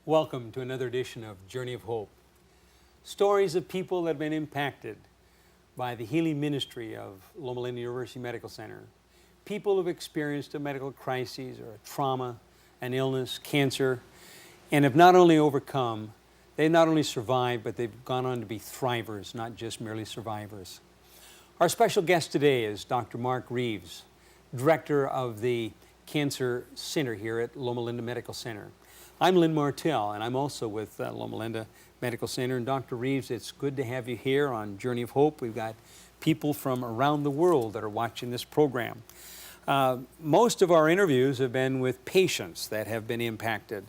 Welcome to another edition of Journey of Hope. Stories of people that have been impacted by the healing ministry of Loma University Medical Center. People who have experienced a medical crisis or a trauma, an illness, cancer, and have not only overcome, they've not only survived, but they've gone on to be thrivers, not just merely survivors. Our special guest today is Dr. Mark Reeves, Director of the Cancer Center here at Loma Linda Medical Center. I'm Lynn Martell, and I'm also with Loma Linda Medical Center. And Dr. Reeves, it's good to have you here on Journey of Hope. We've got people from around the world that are watching this program. Most of our interviews have been with patients that have been impacted.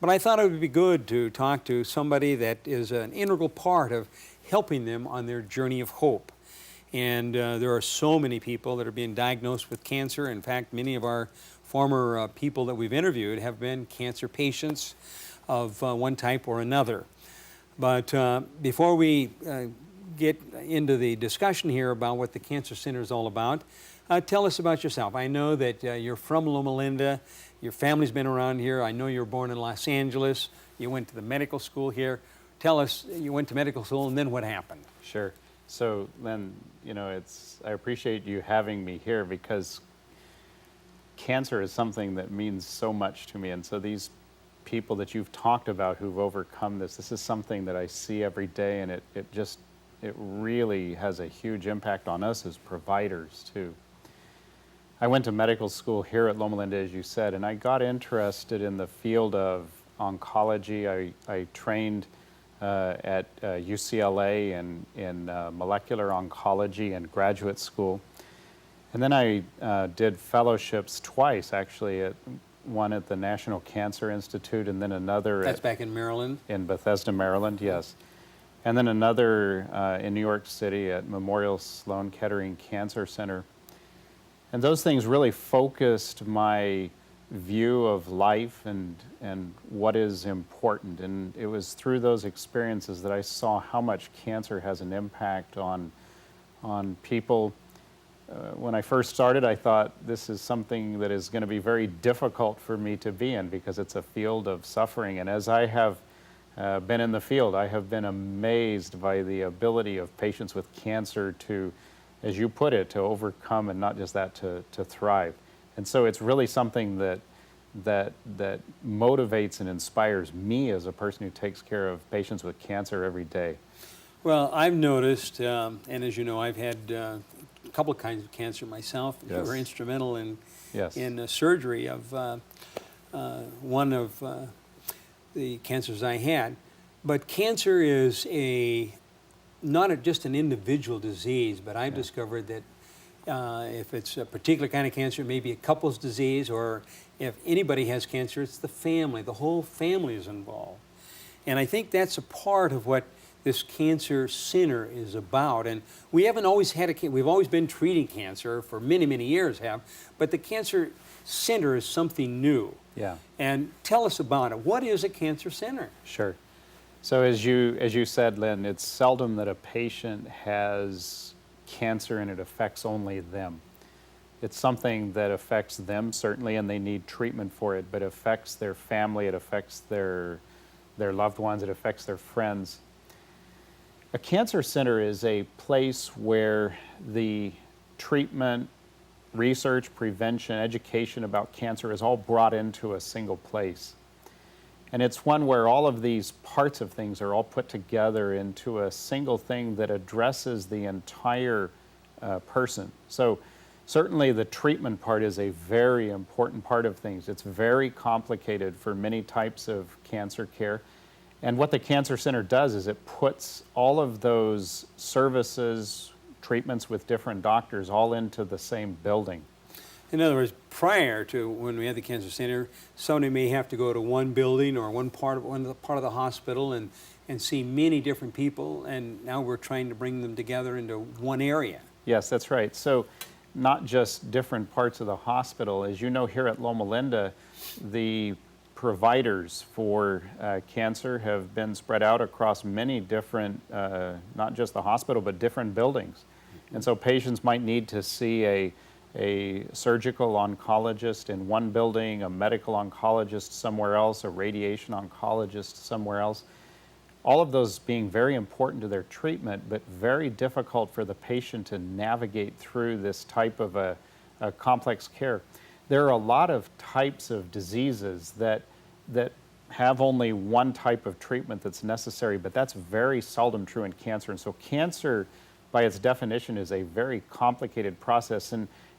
But I thought it would be good to talk to somebody that is an integral part of helping them on their journey of hope. And there are so many people that are being diagnosed with cancer. In fact, many of our former people that we've interviewed have been cancer patients of one type or another. But before we get into the discussion here about what the Cancer Center is all about, tell us about yourself. I know that you're from Loma Linda. Your family's been around here. I know you were born in Los Angeles. You went to the medical school here. Tell us, you went to medical school and then what happened? Sure. So, Lynn, I appreciate you having me here because cancer is something that means so much to me. And so these people that you've talked about who've overcome this is something that I see every day, and it really has a huge impact on us as providers too. I went to medical school here at Loma Linda, as you said, and I got interested in the field of oncology. I trained at UCLA in molecular oncology and graduate school. And then I did fellowships twice, actually, one at the National Cancer Institute and then another That's back in Maryland? In Bethesda, Maryland, yes. And then another in New York City at Memorial Sloan Kettering Cancer Center. And those things really focused my view of life and what is important. And it was through those experiences that I saw how much cancer has an impact on people. When I first started, I thought this is something that is going to be very difficult for me to be in because it's a field of suffering. And as I have been in the field, I have been amazed by the ability of patients with cancer to, as you put it, to overcome, and not just that, to thrive. And so it's really something that motivates and inspires me as a person who takes care of patients with cancer every day. Well, I've noticed, and as you know, I've had a couple of kinds of cancer myself. Yes. You were instrumental in Yes. surgery of one of the cancers I had. But cancer is not just an individual disease, but I've discovered that if it's a particular kind of cancer, maybe a couple's disease, or if anybody has cancer, it's the family. The whole family is involved. And I think that's a part of what this Cancer Center is about. And we haven't always had we've always been treating cancer for many, many years, but the Cancer Center is something new. Yeah. And tell us about it. What is a Cancer Center? Sure. So as you said, Lynn, it's seldom that a patient has cancer and it affects only them. It's something that affects them, certainly, and they need treatment for it, but it affects their family, it affects their loved ones, it affects their friends. A cancer center is a place where the treatment, research, prevention, education about cancer is all brought into a single place. And it's one where all of these parts of things are all put together into a single thing that addresses the entire person. So certainly the treatment part is a very important part of things. It's very complicated for many types of cancer care. And what the Cancer Center does is it puts all of those services, treatments with different doctors all into the same building. In other words, prior to when we had the Cancer Center, somebody may have to go to one building or one part of the hospital and see many different people, and now we're trying to bring them together into one area. Yes, that's right. So not just different parts of the hospital. As you know, here at Loma Linda, the providers for cancer have been spread out across many different, not just the hospital, but different buildings. And so patients might need to see a a surgical oncologist in one building, a medical oncologist somewhere else, a radiation oncologist somewhere else. All of those being very important to their treatment, but very difficult for the patient to navigate through this type of a complex care. There are a lot of types of diseases that have only one type of treatment that's necessary, but that's very seldom true in cancer. And so cancer, by its definition, is a very complicated process.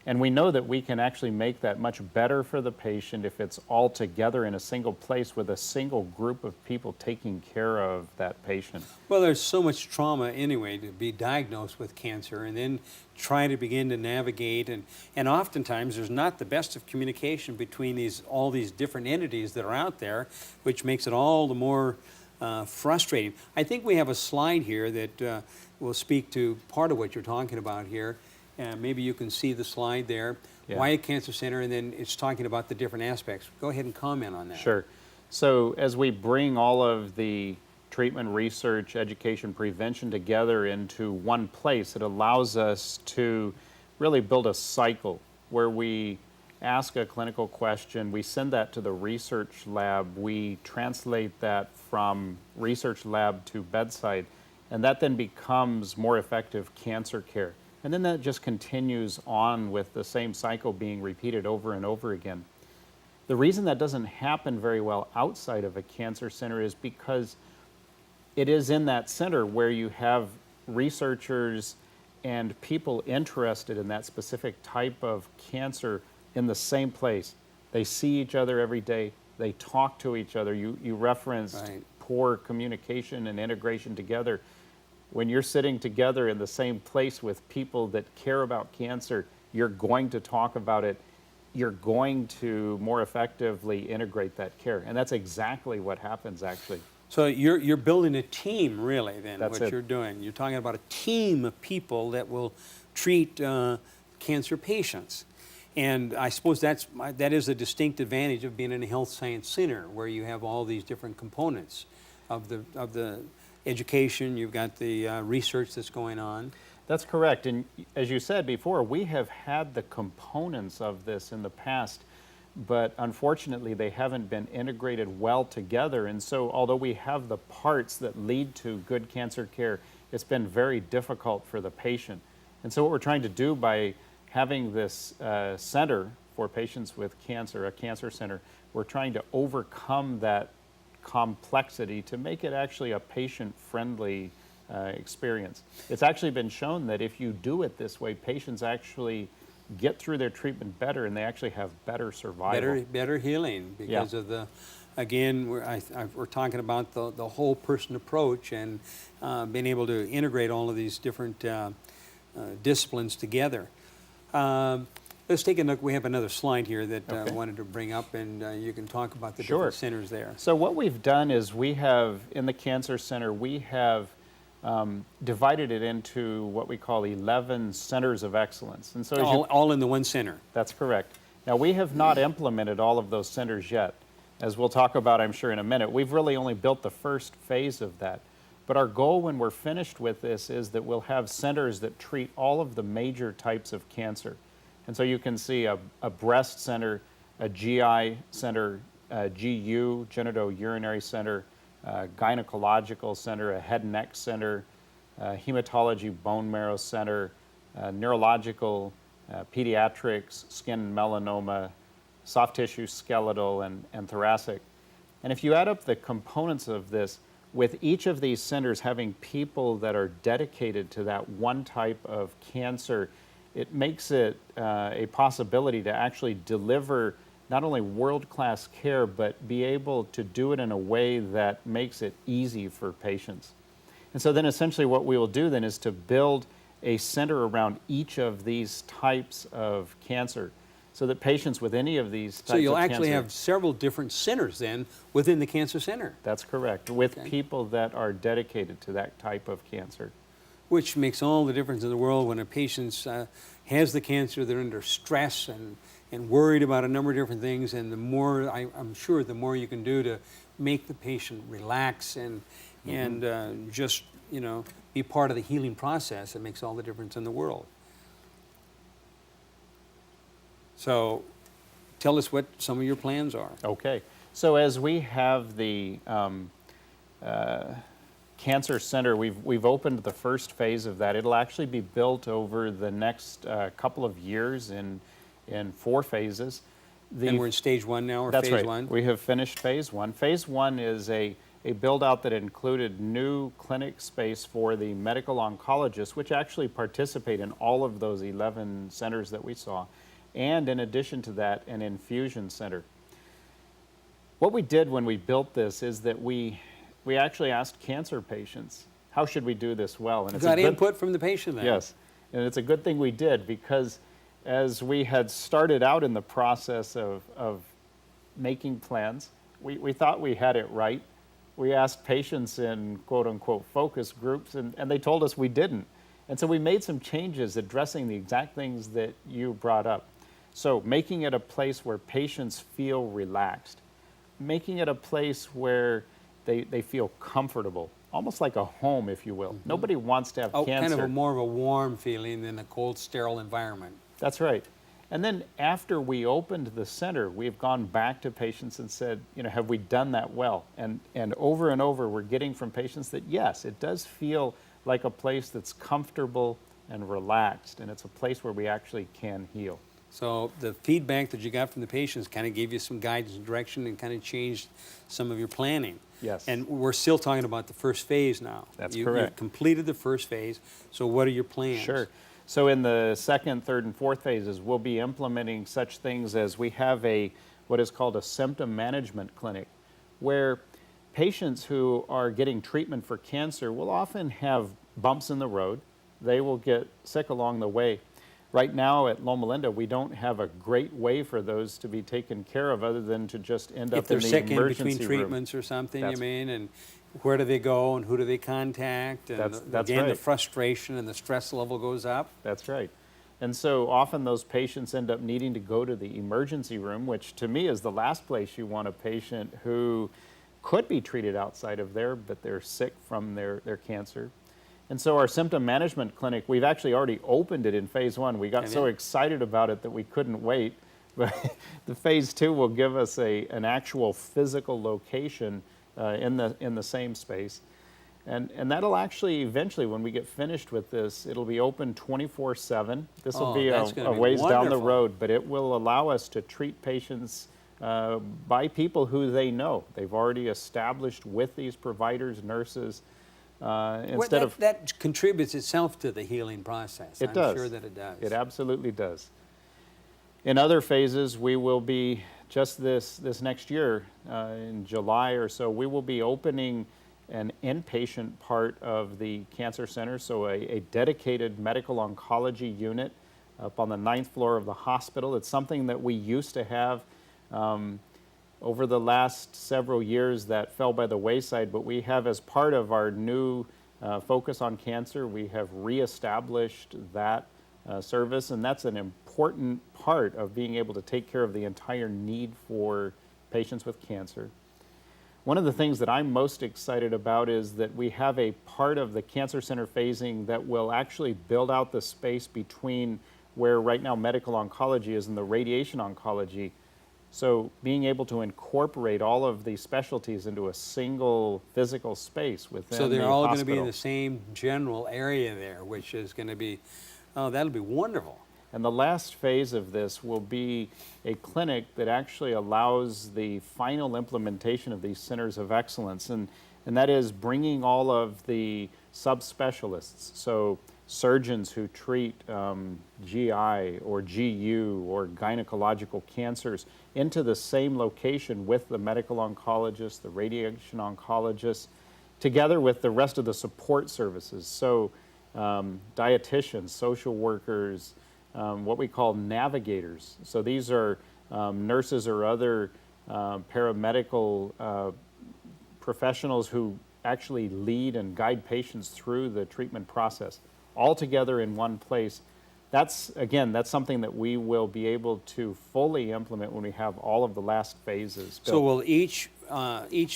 And we know that we can actually make that much better for the patient if it's all together in a single place with a single group of people taking care of that patient. Well, there's so much trauma anyway to be diagnosed with cancer and then try to begin to navigate. And oftentimes there's not the best of communication between all these different entities that are out there, which makes it all the more frustrating. I think we have a slide here that will speak to part of what you're talking about here. Maybe you can see the slide there. Yeah. Why a cancer center, and then it's talking about the different aspects. Go ahead and comment on that. Sure. So as we bring all of the treatment, research, education, prevention together into one place, it allows us to really build a cycle where we ask a clinical question, we send that to the research lab, we translate that from research lab to bedside, and that then becomes more effective cancer care. And then that just continues on with the same cycle being repeated over and over again. The reason that doesn't happen very well outside of a cancer center is because it is in that center where you have researchers and people interested in that specific type of cancer in the same place. They see each other every day. They talk to each other. You referenced Right. poor communication and integration together. When you're sitting together in the same place with people that care about cancer, you're going to talk about it. You're going to more effectively integrate that care. And that's exactly what happens, actually. So you're building a team, really, then, That's what it. you're doing. You're talking about a team of people that will treat cancer patients. And I suppose that is a distinct advantage of being in a health science center, where you have all these different components of the education. You've got the research that's going on. That's correct. And as you said before, we have had the components of this in the past, but unfortunately they haven't been integrated well together. And so although we have the parts that lead to good cancer care, it's been very difficult for the patient. And so what we're trying to do by having this center for patients with cancer, a cancer center, we're trying to overcome that complexity to make it actually a patient-friendly experience. It's actually been shown that if you do it this way, patients actually get through their treatment better, and they actually have better survival. Better healing because of the, again, we're talking about the whole person approach and being able to integrate all of these different disciplines together. Let's take a look. We have another slide here that I wanted to bring up, and you can talk about the different centers there. So what we've done is we have, in the Cancer Center, we have divided it into what we call 11 centers of excellence. And so all in the one center. That's correct. Now, we have not implemented all of those centers yet. As we'll talk about, I'm sure, in a minute. We've really only built the first phase of that. But our goal when we're finished with this is that we'll have centers that treat all of the major types of cancer. And so you can see a breast center, a GI center, a GU, genitourinary center, gynecological center, a head and neck center, hematology bone marrow center, neurological, pediatrics, skin and melanoma, soft tissue, skeletal, and thoracic. And if you add up the components of this, with each of these centers having people that are dedicated to that one type of cancer, it makes it a possibility to actually deliver not only world-class care, but be able to do it in a way that makes it easy for patients. And so then essentially what we will do then is to build a center around each of these types of cancer, so that patients with any of these types of cancer... So you'll actually have several different centers then within the cancer center. That's correct, with people that are dedicated to that type of cancer. Which makes all the difference in the world when a patient has the cancer, they're under stress and worried about a number of different things, and the more, I'm sure, the more you can do to make the patient relax and just, you know, be part of the healing process, it makes all the difference in the world. So tell us what some of your plans are. Okay. So as we have the Cancer Center, we've opened the first phase of that. It'll actually be built over the next couple of years in 4 phases. And we're in stage 1 now, or That's phase right. 1? We have finished phase 1. Phase 1 is a build-out that included new clinic space for the medical oncologists, which actually participate in all of those 11 centers that we saw, and in addition to that, an infusion center. What we did when we built this is that we actually asked cancer patients, how should we do this well? And You got input from the patient then? Yes, and it's a good thing we did, because as we had started out in the process of making plans, we thought we had it right. We asked patients in quote-unquote focus groups, and they told us we didn't. And so we made some changes addressing the exact things that you brought up. So making it a place where patients feel relaxed, making it a place where they feel comfortable, almost like a home, if you will. Mm-hmm. Nobody wants to have cancer. Kind of more of a warm feeling than a cold, sterile environment. That's right. And then after we opened the center, we've gone back to patients and said, have we done that well? And over, we're getting from patients that, yes, it does feel like a place that's comfortable and relaxed, and it's a place where we actually can heal. So the feedback that you got from the patients kind of gave you some guidance and direction and kind of changed some of your planning. Yes. And we're still talking about the first phase now. That's You've correct. completed the first phase, so what are your plans? Sure. So in the second, third, and fourth phases, we'll be implementing such things as we have what is called a symptom management clinic, where patients who are getting treatment for cancer will often have bumps in the road. They will get sick along the way. Right now at Loma Linda, we don't have a great way for those to be taken care of other than to just end up in the emergency room. If they're sick in between treatments or something, That's- you mean, and where do they go and who do they contact? And That's again, the right. frustration and the stress level goes up. That's right. And so often those patients end up needing to go to the emergency room, which to me is the last place you want a patient who could be treated outside of there, but they're sick from their cancer. And so our symptom management clinic, we've actually already opened it in phase 1. We got so excited about it that we couldn't wait. But the phase 2 will give us an actual physical location in the same space. And that'll actually eventually, when we get finished with this, it'll be open 24/7. This will be a ways down the road, but it will allow us to treat patients by people who they know. They've already established with these providers, nurses, that contributes itself to the healing process. It does. I'm sure that it does. It absolutely does. In other phases, we will be, just this next year, in July or so, we will be opening an inpatient part of the cancer center, so a dedicated medical oncology unit up on the 9th floor of the hospital. It's something that we used to have. Over the last several years that fell by the wayside, but we have, as part of our new focus on cancer, we have reestablished that service, and that's an important part of being able to take care of the entire need for patients with cancer. One of the things that I'm most excited about is that we have a part of the Cancer Center phasing that will actually build out the space between where right now medical oncology is and the radiation oncology. So being able to incorporate all of these specialties into a single physical space within the hospital. So they're all going to be in the same general area there, which is going to be, that'll be wonderful. And the last phase of this will be a clinic that actually allows the final implementation of these centers of excellence. And that is bringing all of the subspecialists, so surgeons who treat GI or GU or gynecological cancers, into the same location with the medical oncologist, the radiation oncologist, together with the rest of the support services. So dietitians, social workers, what we call navigators. So these are nurses or other paramedical professionals who actually lead and guide patients through the treatment process, all together in one place. That's something that we will be able to fully implement when we have all of the last phases built. So will each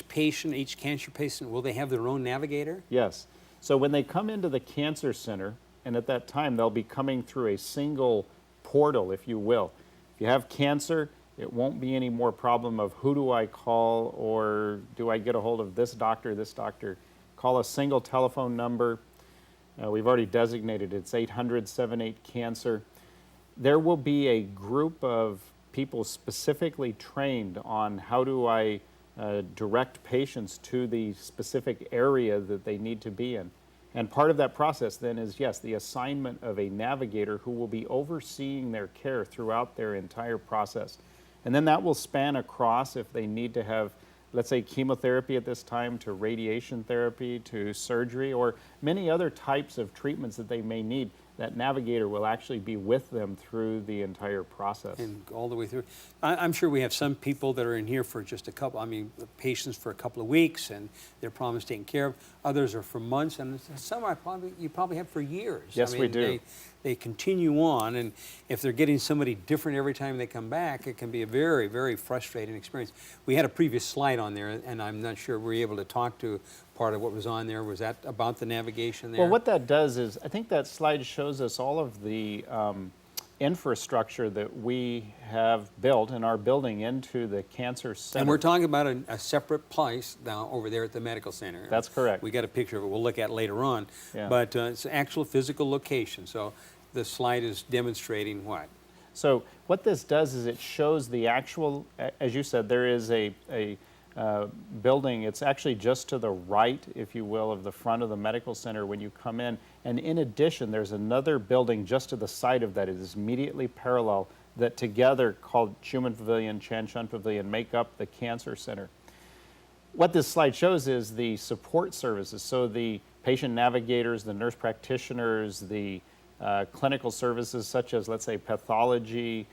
patient, each cancer patient, will they have their own navigator? Yes. So when they come into the Cancer Center, and at that time they'll be coming through a single portal, if you will. If you have cancer, it won't be any more problem of who do I call or do I get a hold of this doctor, this doctor. Call a single telephone number. We've already designated it's 800-78-CANCER. There will be a group of people specifically trained on how do I direct patients to the specific area that they need to be in. And part of that process then is, yes, the assignment of a navigator who will be overseeing their care throughout their entire process. And then that will span across if they need to have, let's say, chemotherapy at this time, to radiation therapy, to surgery, or many other types of treatments that they may need. That navigator will actually be with them through the entire process. And all the way through. I'm sure we have some people that are in here for just a couple, patients for a couple of weeks, and their problem is taken care of. Others are for months, and some you probably have for years. Yes, we do. They continue on, and if they're getting somebody different every time they come back, it can be a very, very frustrating experience. We had a previous slide on there, and I'm not sure we were able to talk to part of what was on there. Was that about the navigation there? Well, what that does is, I think that slide shows us all of the infrastructure that we have built and are building into the cancer center. And we're talking about a separate place now over there at the medical center. That's correct. We got a picture of it we'll look at later on. Yeah. But it's an actual physical location. So the slide is demonstrating what? So what this does is it shows the actual, as you said, there is a building. It's actually just to the right, if you will, of the front of the medical center when you come in. And in addition, there's another building just to the side of that. It is immediately parallel that together, called Schumann Pavilion, Chan Shun Pavilion, make up the cancer center. What this slide shows is the support services. So the patient navigators, the nurse practitioners, the clinical services such as, let's say, pathology,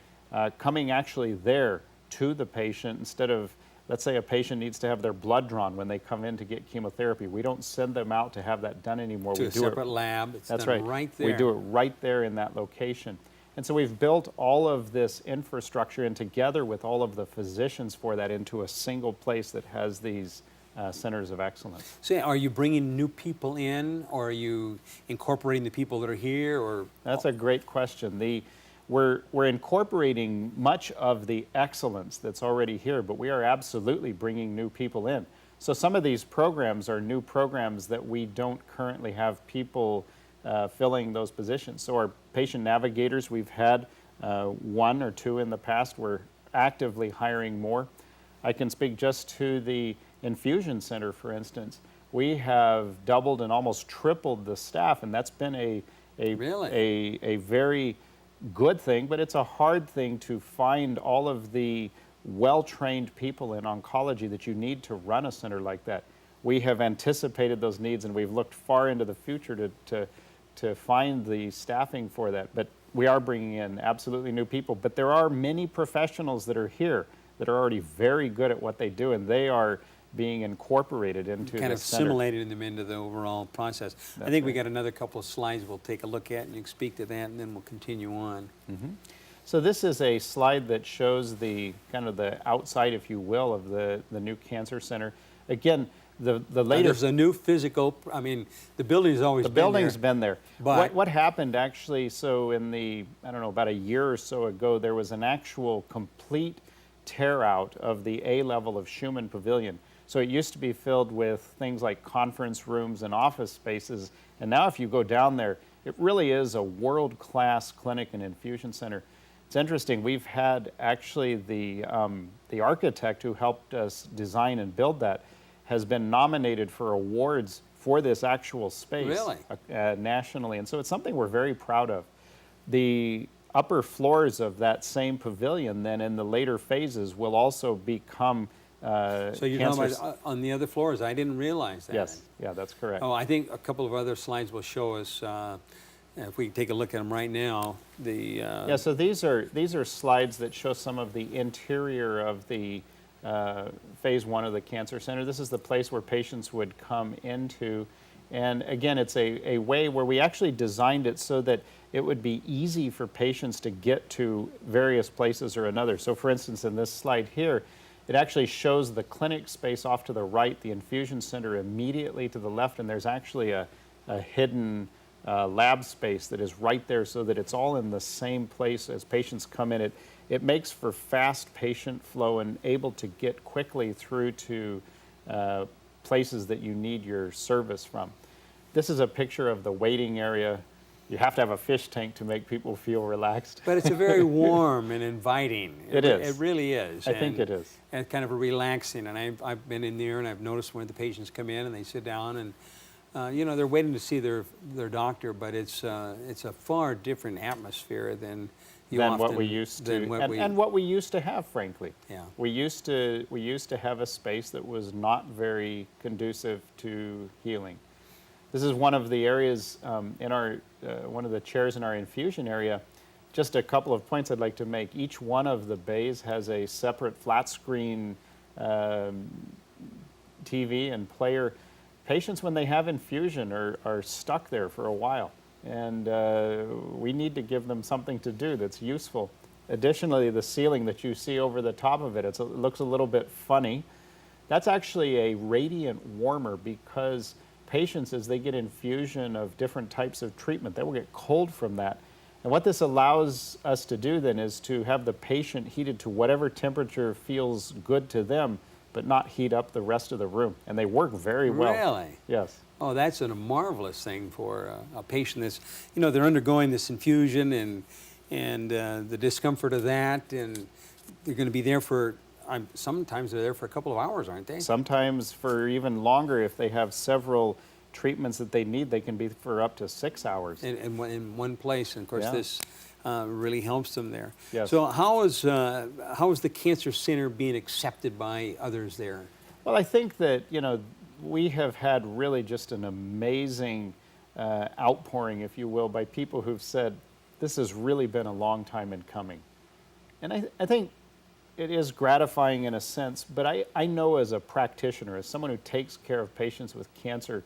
coming actually there to the patient instead of, let's say a patient needs to have their blood drawn when they come in to get chemotherapy. We don't send them out to have that done anymore. To a separate lab. It's That's done right. there. We do it right there in that location. And so we've built all of this infrastructure and together with all of the physicians for that into a single place that has these centers of excellence. So are you bringing new people in, or are you incorporating the people that are here? Or That's a great question. We're incorporating much of the excellence that's already here, but we are absolutely bringing new people in. So some of these programs are new programs that we don't currently have people filling those positions. So our patient navigators, we've had one or two in the past. We're actively hiring more. I can speak just to the infusion center, for instance. We have doubled and almost tripled the staff, and that's been a very good thing, but it's a hard thing to find all of the well-trained people in oncology that you need to run a center like that. We have anticipated those needs, and we've looked far into the future to find the staffing for that. But we are bringing in absolutely new people. But there are many professionals that are here that are already very good at what they do, and they are being incorporated into the center. Kind of assimilating them into the overall process. I think we got another couple of slides we'll take a look at, and you can speak to that, and then we'll continue on. Mm-hmm. So this is a slide that shows the kind of the outside, if you will, of the new cancer center. Again, the later... There's a new physical, the building's always been there. The building's been there. But what happened actually, so in the, I don't know, about a year or so ago, there was an actual complete tear out of the A level of Schumann Pavilion. So it used to be filled with things like conference rooms and office spaces, and now if you go down there, it really is a world-class clinic and infusion center. It's interesting, we've had actually the architect who helped us design and build that has been nominated for awards for this actual space. Really? Nationally, and so it's something we're very proud of. The upper floors of that same pavilion then in the later phases will also become so you're talking about on the other floors? I didn't realize that. Yes, yeah, that's correct. Oh, I think a couple of other slides will show us, if we take a look at them right now, yeah, so these are slides that show some of the interior of the phase one of the cancer center. This is the place where patients would come into. And again, it's a way where we actually designed it so that it would be easy for patients to get to various places or another. So for instance, in this slide here, it actually shows the clinic space off to the right, the infusion center immediately to the left, and there's actually a hidden lab space that is right there so that it's all in the same place as patients come in. it makes for fast patient flow and able to get quickly through to places that you need your service from. This is a picture of the waiting area. You have to have a fish tank to make people feel relaxed. But it's a very warm and inviting. It is. It really is. I think it is. And kind of a relaxing. And I've been in there and I've noticed when the patients come in and they sit down and you know, they're waiting to see their doctor, but it's a far different atmosphere than what we used to, and what we used to have, frankly. Yeah. We used to have a space that was not very conducive to healing. This is one of the areas in our one of the chairs in our infusion area. Just a couple of points I'd like to make. Each one of the bays has a separate flat screen TV and player. Patients, when they have infusion, are stuck there for a while, and we need to give them something to do that's useful. Additionally, the ceiling that you see over the top of it, it looks a little bit funny. That's actually a radiant warmer, because patients, as they get infusion of different types of treatment, they will get cold from that. And what this allows us to do then is to have the patient heated to whatever temperature feels good to them, but not heat up the rest of the room. And they work very well. Really? Yes. Oh, that's a marvelous thing for a patient that's, you know, they're undergoing this infusion and the discomfort of that, and they're going to be there for, sometimes they're there for a couple of hours, aren't they? Sometimes for even longer. If they have several treatments that they need, they can be for up to 6 hours. In one place, and of course this really helps them there. Yes. So how is the Cancer Center being accepted by others there? Well, I think that, you know, we have had really just an amazing outpouring, if you will, by people who've said, this has really been a long time in coming. And I think it is gratifying in a sense, but I know as a practitioner, as someone who takes care of patients with cancer,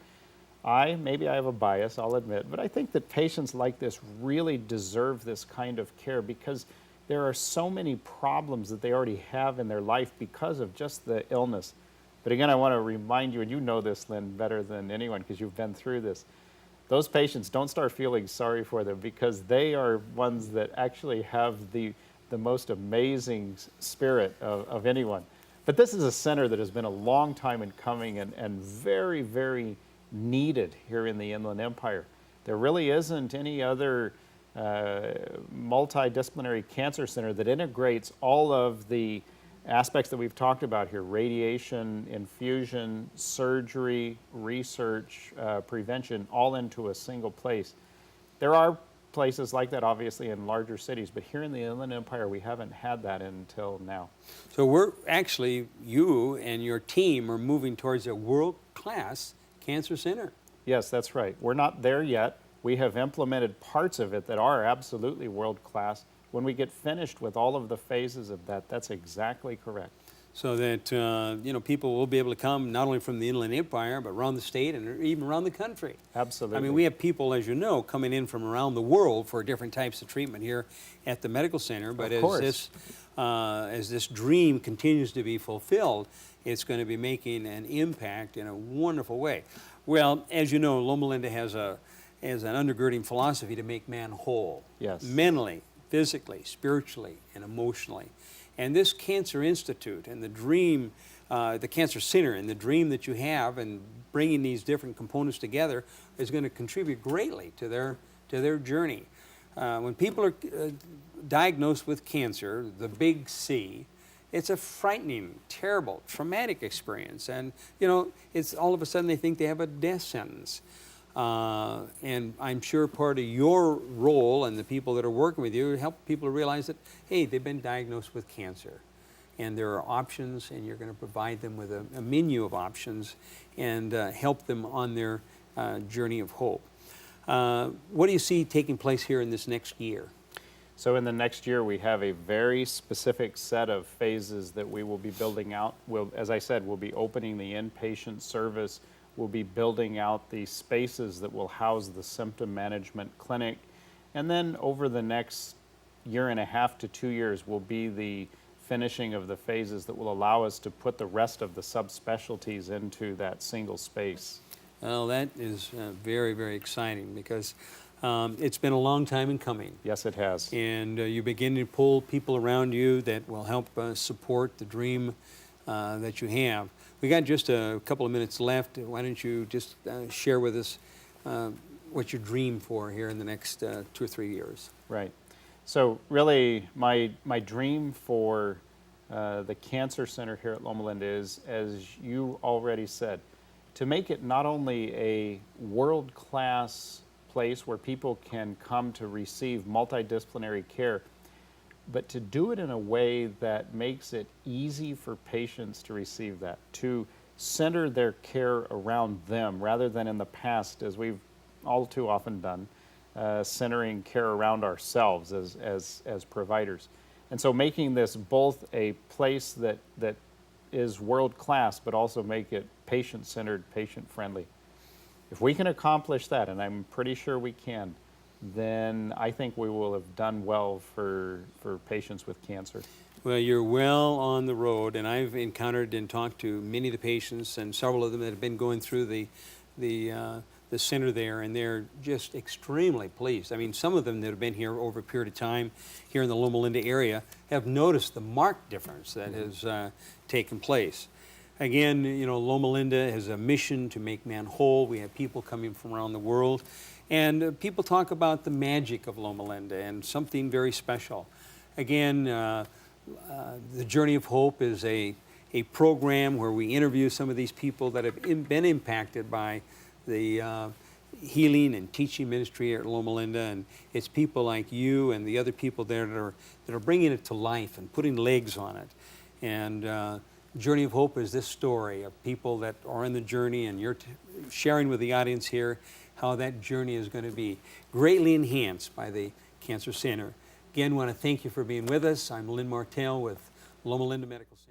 maybe I have a bias, I'll admit, but I think that patients like this really deserve this kind of care, because there are so many problems that they already have in their life because of just the illness. But again, I want to remind you, and you know this, Lynn, better than anyone because you've been through this, those patients, don't start feeling sorry for them, because they are ones that actually have the most amazing spirit of anyone. But this is a center that has been a long time in coming and very, very needed here in the Inland Empire. There really isn't any other multidisciplinary cancer center that integrates all of the aspects that we've talked about here: radiation, infusion, surgery, research, prevention, all into a single place. There are places like that, obviously, in larger cities, but here in the Inland Empire, we haven't had that until now. So we're actually, you and your team are moving towards a world-class cancer center. Yes, that's right. We're not there yet. We have implemented parts of it that are absolutely world-class. When we get finished with all of the phases of that, that's exactly correct. So that you know, people will be able to come not only from the Inland Empire, but around the state and even around the country. Absolutely. I mean, we have people, as you know, coming in from around the world for different types of treatment here at the medical center. But as this dream continues to be fulfilled, it's going to be making an impact in a wonderful way. Well, as you know, Loma Linda has an undergirding philosophy to make man whole. Yes. Mentally, physically, spiritually, and emotionally. And this Cancer Institute and the dream, the Cancer Center and the dream that you have, and bringing these different components together, is going to contribute greatly to their journey. When people are diagnosed with cancer, the big C, it's a frightening, terrible, traumatic experience. And, you know, it's all of a sudden they think they have a death sentence. And I'm sure part of your role and the people that are working with you help people to realize that, hey, they've been diagnosed with cancer. And there are options, and you're going to provide them with a menu of options and help them on their journey of hope. What do you see taking place here in this next year? So in the next year, we have a very specific set of phases that we will be building out. As I said, we'll be opening the inpatient service. We'll be building out the spaces that will house the symptom management clinic. And then over the next year and a half to 2 years will be the finishing of the phases that will allow us to put the rest of the subspecialties into that single space. Well, that is very, very exciting, because It's been a long time in coming. Yes, it has. And you're beginning to pull people around you that will help support the dream that you have. We got just a couple of minutes left. Why don't you just share with us what you dream for here in the next 2 or 3 years? Right. So really, my dream for the Cancer Center here at Loma Linda is, as you already said, to make it not only a world-class place where people can come to receive multidisciplinary care, but to do it in a way that makes it easy for patients to receive that, to center their care around them rather than in the past, as we've all too often done, centering care around ourselves as providers. And so making this both a place that is world-class, but also make it patient-centered, patient-friendly. If we can accomplish that, and I'm pretty sure we can, then I think we will have done well for patients with cancer. Well, you're well on the road, and I've encountered and talked to many of the patients, and several of them that have been going through the center there, and they're just extremely pleased. I mean, some of them that have been here over a period of time here in the Loma Linda area have noticed the marked difference that has taken place. Again, you know, Loma Linda has a mission to make man whole. We have people coming from around the world, and people talk about the magic of Loma Linda and something very special. Again, the Journey of Hope is a program where we interview some of these people that have been impacted by the healing and teaching ministry at Loma Linda, and it's people like you and the other people there that are bringing it to life and putting legs on it. And Journey of Hope is this story of people that are in the journey, and you're sharing with the audience here how that journey is going to be greatly enhanced by the Cancer Center. Again, I want to thank you for being with us. I'm Lynn Martell with Loma Linda Medical Center.